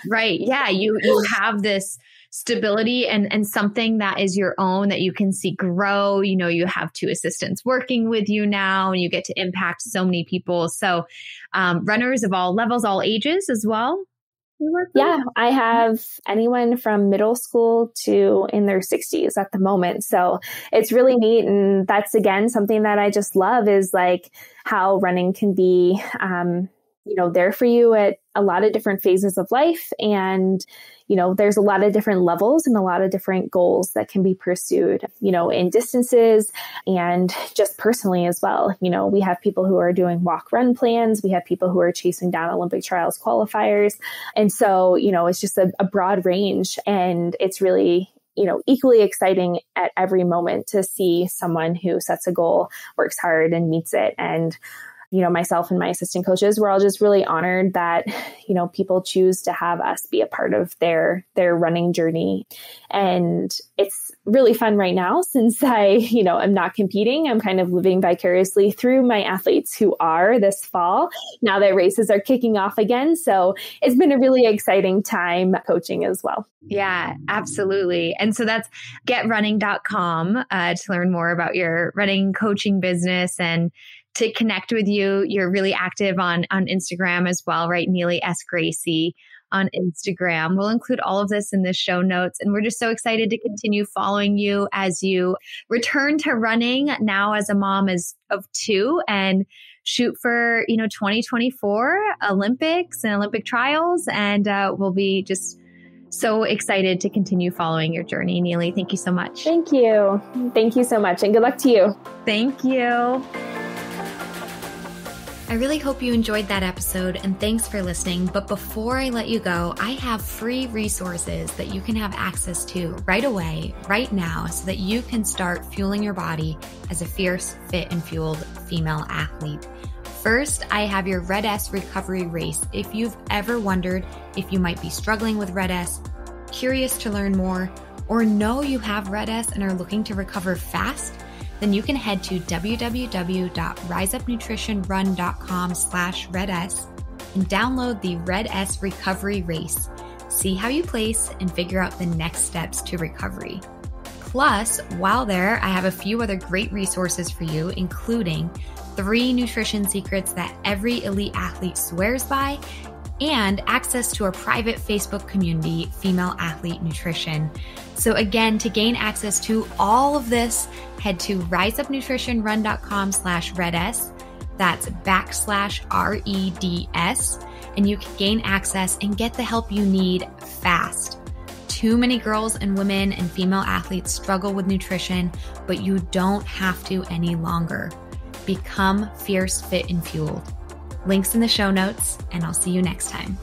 Right. Yeah. You have this stability and something that is your own that you can see grow. You have 2 assistants working with you now and you get to impact so many people. So runners of all levels, all ages as well. Yeah, I have anyone from middle school to in their 60s at the moment. So it's really neat. And that's, again, something that I just love is like how running can be, there for you at a lot of different phases of life. And, there's a lot of different levels and a lot of different goals that can be pursued, in distances and just personally as well. We have people who are doing walk-run plans. We have people who are chasing down Olympic Trials Qualifiers. And so, it's just a broad range and it's really, equally exciting at every moment to see someone who sets a goal, works hard and meets it. And myself and my assistant coaches, we're all just really honored that, people choose to have us be a part of their running journey. And it's really fun right now since I, am not competing. I'm kind of living vicariously through my athletes who are this fall, now that races are kicking off again. So it's been a really exciting time coaching as well. Yeah, absolutely. And so that's getrunning.com to learn more about your running coaching business and to connect with you. You're really active on Instagram as well, right? Neely S. Gracey on Instagram. We'll include all of this in the show notes. And we're just so excited to continue following you as you return to running now as a mom of 2 and shoot for, 2024 Olympics and Olympic trials. And we'll be just so excited to continue following your journey. Neely, thank you so much. Thank you. Thank you so much. And good luck to you. Thank you. I really hope you enjoyed that episode and thanks for listening. But before I let you go, I have free resources that you can have access to right away, right now, so that you can start fueling your body as a fierce, fit, and fueled female athlete. First, I have your Red S recovery race. If you've ever wondered if you might be struggling with Red S, curious to learn more, or know you have Red S and are looking to recover fast, then you can head to www.riseupnutritionrun.com/RedS and download the Red S Recovery Race. See how you place and figure out the next steps to recovery. Plus, while there, I have a few other great resources for you, including 3 nutrition secrets that every elite athlete swears by, and access to our private Facebook community, Female Athlete Nutrition. So again, to gain access to all of this, head to riseupnutritionrun.com/RedS. That's /REDS. And you can gain access and get the help you need fast. Too many girls and women and female athletes struggle with nutrition, but you don't have to any longer. Become fierce, fit, and fueled. Links in the show notes, and I'll see you next time.